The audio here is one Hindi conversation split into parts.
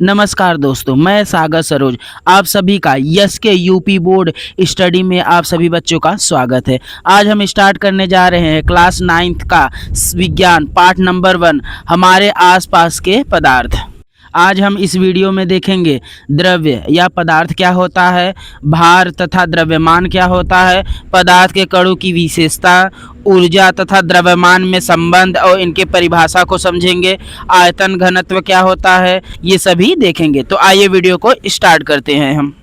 नमस्कार दोस्तों, मैं सागर सरोज आप सभी का यस के यूपी बोर्ड स्टडी में आप सभी बच्चों का स्वागत है। आज हम स्टार्ट करने जा रहे हैं क्लास 9th का विज्ञान पार्ट नंबर 1 हमारे आसपास के पदार्थ। आज हम इस वीडियो में देखेंगे द्रव्य या पदार्थ क्या होता है, भार तथा द्रव्यमान क्या होता है, पदार्थ के कणों की विशेषता, ऊर्जा तथा द्रव्यमान में संबंध और इनके परिभाषा को समझेंगे। आयतन घनत्व क्या होता है, ये सभी देखेंगे। तो आइए वीडियो को स्टार्ट करते हैं।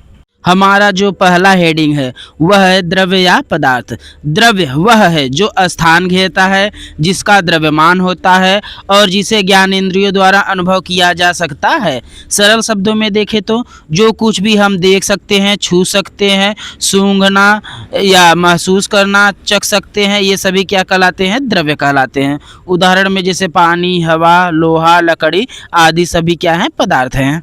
हमारा जो पहला हेडिंग है वह है द्रव्य या पदार्थ। द्रव्य वह है जो स्थान घेरता है, जिसका द्रव्यमान होता है और जिसे ज्ञानेंद्रियों द्वारा अनुभव किया जा सकता है। सरल शब्दों में देखें तो जो कुछ भी हम देख सकते हैं, छू सकते हैं, सूंघना या महसूस करना, चख सकते हैं, ये सभी क्या कहलाते हैं? द्रव्य कहलाते हैं। उदाहरण में जैसे पानी, हवा, लोहा, लकड़ी आदि सभी क्या हैं? पदार्थ हैं।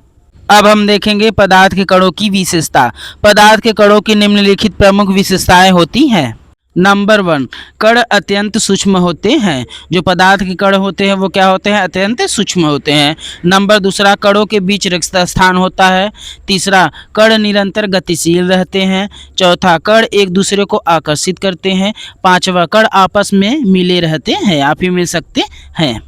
अब हम देखेंगे पदार्थ के कणों की विशेषता। पदार्थ के कणों की निम्नलिखित प्रमुख विशेषताएं होती हैं। नंबर 1, कण अत्यंत सूक्ष्म होते हैं। जो पदार्थ के कण होते हैं वो क्या होते हैं? अत्यंत सूक्ष्म होते हैं। नंबर 2, कणों के बीच रिक्त स्थान होता है। तीसरा, कण निरंतर गतिशील रहते हैं। चौथा, कण एक दूसरे को आकर्षित करते हैं। पांचवा, कण आपस में मिले रहते हैं या फिर मिल सकते हैं।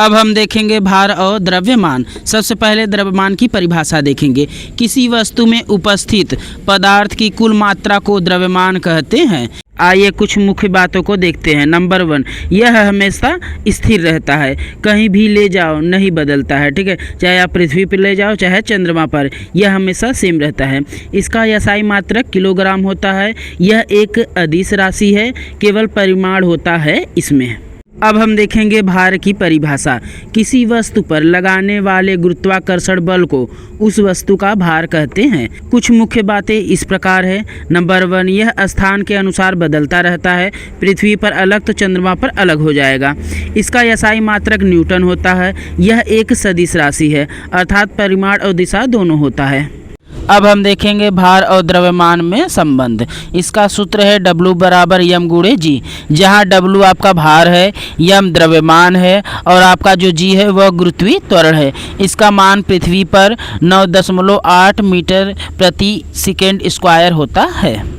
अब हम देखेंगे भार और द्रव्यमान। सबसे पहले द्रव्यमान की परिभाषा देखेंगे। किसी वस्तु में उपस्थित पदार्थ की कुल मात्रा को द्रव्यमान कहते हैं। आइए कुछ मुख्य बातों को देखते हैं। नंबर 1, यह हमेशा स्थिर रहता है, कहीं भी ले जाओ नहीं बदलता है। ठीक है, चाहे आप पृथ्वी पर ले जाओ चाहे चंद्रमा पर, यह हमेशा सेम रहता है। इसका एसआई मात्रक किलोग्राम होता है। यह एक अदिश राशि है, केवल परिमाण होता है इसमें। अब हम देखेंगे भार की परिभाषा। किसी वस्तु पर लगाने वाले गुरुत्वाकर्षण बल को उस वस्तु का भार कहते हैं। कुछ मुख्य बातें इस प्रकार है। नंबर 1, यह स्थान के अनुसार बदलता रहता है। पृथ्वी पर अलग तो चंद्रमा पर अलग हो जाएगा। इसका एसआई मात्रक न्यूटन होता है। यह एक सदिश राशि है, अर्थात परिमाण और दिशा दोनों होता है। अब हम देखेंगे भार और द्रव्यमान में संबंध। इसका सूत्र है W बराबर m गुणे G, जहाँ W आपका भार है, m द्रव्यमान है और आपका जो G है वह गुरुत्वीय त्वरण है। इसका मान पृथ्वी पर 9.8 मीटर प्रति सेकंड स्क्वायर होता है।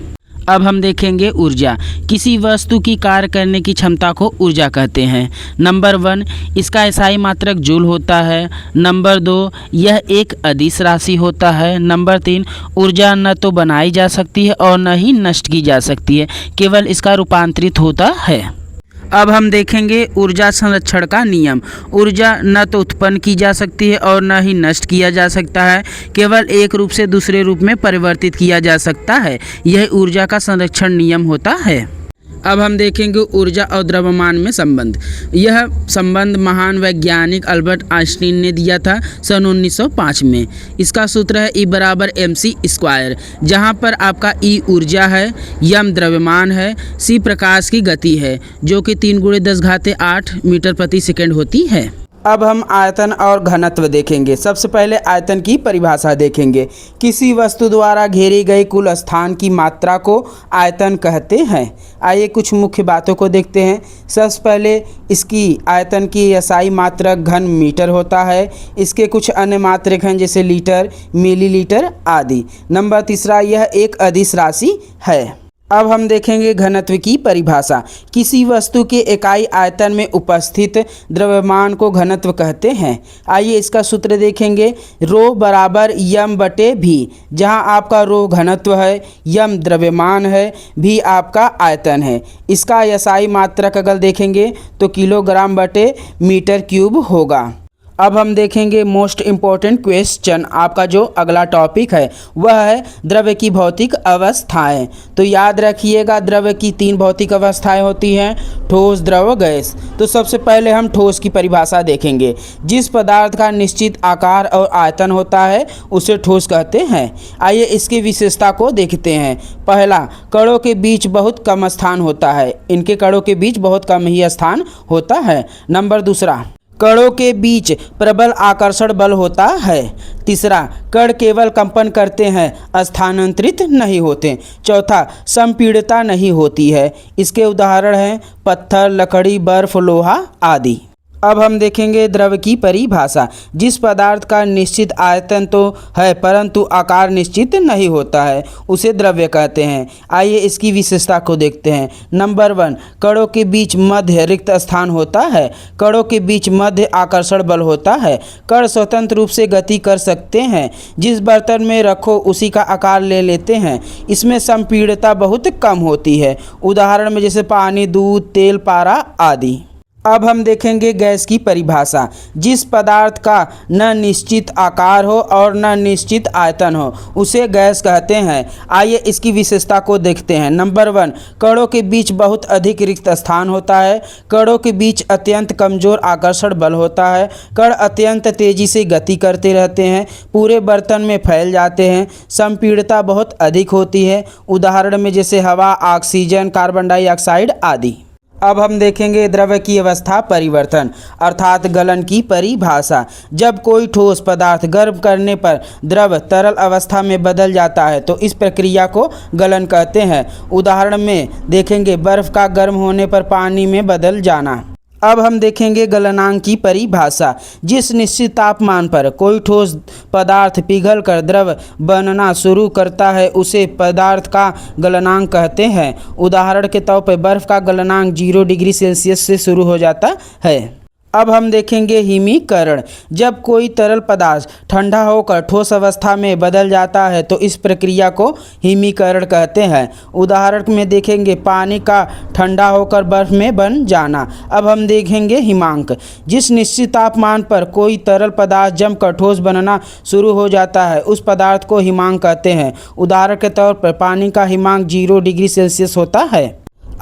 अब हम देखेंगे ऊर्जा। किसी वस्तु की कार्य करने की क्षमता को ऊर्जा कहते हैं। नंबर 1, इसका एसआई मात्रक जूल होता है। नंबर 2, यह एक अदिश राशि होता है। नंबर 3, ऊर्जा न तो बनाई जा सकती है और न ही नष्ट की जा सकती है, केवल इसका रूपांतरित होता है। अब हम देखेंगे ऊर्जा संरक्षण का नियम। ऊर्जा न तो उत्पन्न की जा सकती है और न ही नष्ट किया जा सकता है, केवल एक रूप से दूसरे रूप में परिवर्तित किया जा सकता है। यह ऊर्जा का संरक्षण नियम होता है। अब हम देखेंगे ऊर्जा और द्रव्यमान में संबंध। यह संबंध महान वैज्ञानिक अल्बर्ट आइंस्टीन ने दिया था सन 1905 में। इसका सूत्र है E बराबर mc², जहाँ पर आपका E ऊर्जा है, m द्रव्यमान है, c प्रकाश की गति है, जो कि 3 × 10⁸ मीटर प्रति सेकंड होती है। अब हम आयतन और घनत्व देखेंगे। सबसे पहले आयतन की परिभाषा देखेंगे। किसी वस्तु द्वारा घेरी गई कुल स्थान की मात्रा को आयतन कहते हैं। आइए कुछ मुख्य बातों को देखते हैं। सबसे पहले इसकी आयतन की एसआई मात्रक घन मीटर होता है। इसके कुछ अन्य मात्रक हैं जैसे लीटर, मिलीलीटर आदि। नंबर 3, यह एक अदिश राशि है। अब हम देखेंगे घनत्व की परिभाषा। किसी वस्तु के इकाई आयतन में उपस्थित द्रव्यमान को घनत्व कहते हैं। आइए इसका सूत्र देखेंगे। ρ बराबर m/v, जहां आपका ρ घनत्व है, m द्रव्यमान है, v आपका आयतन है। इसका एसआई मात्रक अगर देखेंगे तो किलोग्राम/मीटर³ होगा। अब हम देखेंगे मोस्ट इम्पॉर्टेंट क्वेश्चन। आपका जो अगला टॉपिक है वह है द्रव्य की भौतिक अवस्थाएं। तो याद रखिएगा द्रव्य की 3 भौतिक अवस्थाएं होती हैं, ठोस, द्रव, गैस। तो सबसे पहले हम ठोस की परिभाषा देखेंगे। जिस पदार्थ का निश्चित आकार और आयतन होता है उसे ठोस कहते हैं। आइए इसकी विशेषता को देखते हैं। पहला, कणों के बीच बहुत कम स्थान होता है। इनके कणों के बीच बहुत कम ही स्थान होता है। नंबर 2, कणों के बीच प्रबल आकर्षण बल होता है। तीसरा, कण केवल कंपन करते हैं, स्थानांतरित नहीं होते। चौथा, संपीड़ितता नहीं होती है। इसके उदाहरण हैं पत्थर, लकड़ी, बर्फ, लोहा आदि। अब हम देखेंगे द्रव की परिभाषा। जिस पदार्थ का निश्चित आयतन तो है परंतु आकार निश्चित नहीं होता है उसे द्रव्य कहते हैं। आइए इसकी विशेषता को देखते हैं। नंबर 1, कणों के बीच मध्य रिक्त स्थान होता है। कणों के बीच मध्य आकर्षण बल होता है। कण स्वतंत्र रूप से गति कर सकते हैं। जिस बर्तन में रखो उसी का आकार ले लेते हैं। इसमें संपीड़ितता बहुत कम होती है। उदाहरण में जैसे पानी, दूध, तेल, पारा आदि। अब हम देखेंगे गैस की परिभाषा। जिस पदार्थ का न निश्चित आकार हो और न निश्चित आयतन हो उसे गैस कहते हैं। आइए इसकी विशेषता को देखते हैं। नंबर 1, कणों के बीच बहुत अधिक रिक्त स्थान होता है। कणों के बीच अत्यंत कमजोर आकर्षण बल होता है। कण अत्यंत तेजी से गति करते रहते हैं। पूरे बर्तन में फैल जाते हैं। संपीड़ितता बहुत अधिक होती है। उदाहरण में जैसे हवा, ऑक्सीजन, कार्बन डाइऑक्साइड आदि। अब हम देखेंगे द्रव की अवस्था परिवर्तन अर्थात गलन की परिभाषा। जब कोई ठोस पदार्थ गर्म करने पर द्रव तरल अवस्था में बदल जाता है तो इस प्रक्रिया को गलन कहते हैं। उदाहरण में देखेंगे बर्फ का गर्म होने पर पानी में बदल जाना। अब हम देखेंगे गलनांक की परिभाषा। जिस निश्चित तापमान पर कोई ठोस पदार्थ पिघलकर द्रव बनना शुरू करता है उसे पदार्थ का गलनांक कहते हैं। उदाहरण के तौर पर बर्फ का गलनांक 0 डिग्री सेल्सियस से शुरू हो जाता है। अब हम देखेंगे हिमीकरण। जब कोई तरल पदार्थ ठंडा होकर ठोस अवस्था में बदल जाता है तो इस प्रक्रिया को हिमीकरण कहते हैं। उदाहरण में देखेंगे पानी का ठंडा होकर बर्फ में बन जाना। अब हम देखेंगे हिमांक। जिस निश्चित तापमान पर कोई तरल पदार्थ जमकर ठोस बनना शुरू हो जाता है उस पदार्थ को हिमांक कहते हैं। उदाहरण के तौर पर पानी का हिमांक 0 डिग्री सेल्सियस होता है।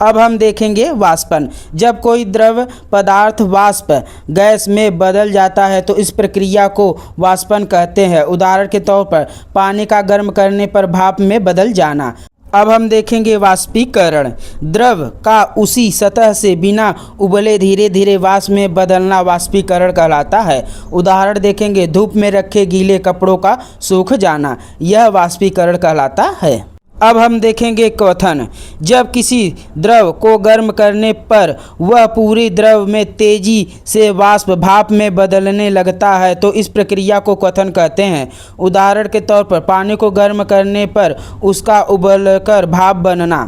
अब हम देखेंगे वाष्पन। जब कोई द्रव पदार्थ वाष्प गैस में बदल जाता है तो इस प्रक्रिया को वाष्पन कहते हैं। उदाहरण के तौर पर पानी का गर्म करने पर भाप में बदल जाना। अब हम देखेंगे वाष्पीकरण। द्रव का उसी सतह से बिना उबले धीरे धीरे वाष्प में बदलना वाष्पीकरण कहलाता है। उदाहरण देखेंगे धूप में रखे गीले कपड़ों का सूख जाना, यह वाष्पीकरण कहलाता है। अब हम देखेंगे क्वथन। जब किसी द्रव को गर्म करने पर वह पूरी द्रव में तेजी से वाष्प भाप में बदलने लगता है तो इस प्रक्रिया को क्वथन कहते हैं। उदाहरण के तौर पर पानी को गर्म करने पर उसका उबलकर भाप बनना।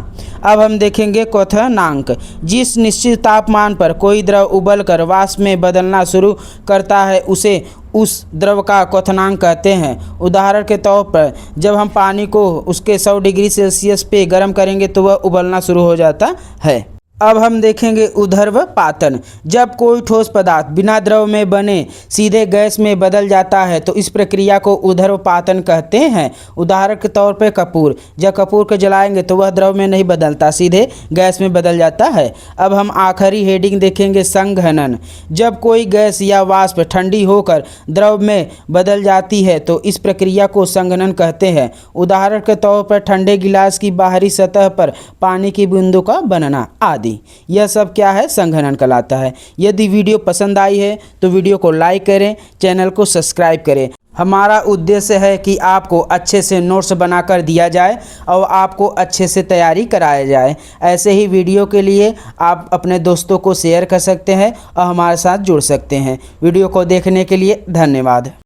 अब हम देखेंगे क्वथनांक। जिस निश्चित तापमान पर कोई द्रव उबलकर वाष्प में बदलना शुरू करता है उसे उस द्रव का क्वथनांक कहते हैं। उदाहरण के तौर पर जब हम पानी को उसके 100 डिग्री सेल्सियस पे गर्म करेंगे तो वह उबलना शुरू हो जाता है। अब हम देखेंगे ऊर्ध्वपातन। जब कोई ठोस पदार्थ बिना द्रव में बने सीधे गैस में बदल जाता है तो इस प्रक्रिया को ऊर्ध्वपातन कहते हैं। उदाहरण के तौर पर कपूर। जब कपूर को जलाएंगे तो वह द्रव में नहीं बदलता, सीधे गैस में बदल जाता है। अब हम आखिरी हेडिंग देखेंगे संघनन। जब कोई गैस या वाष्प ठंडी होकर द्रव में बदल जाती है तो इस प्रक्रिया को संघनन कहते हैं। उदाहरण के तौर पर ठंडे गिलास की बाहरी सतह पर पानी की बूंदों का बनना आदि। यह सब क्या है? संघनन कहलाता है। यदि वीडियो पसंद आई है तो वीडियो को लाइक करें, चैनल को सब्सक्राइब करें। हमारा उद्देश्य है कि आपको अच्छे से नोट्स बनाकर दिया जाए और आपको अच्छे से तैयारी कराया जाए। ऐसे ही वीडियो के लिए आप अपने दोस्तों को शेयर कर सकते हैं और हमारे साथ जुड़ सकते हैं। वीडियो को देखने के लिए धन्यवाद।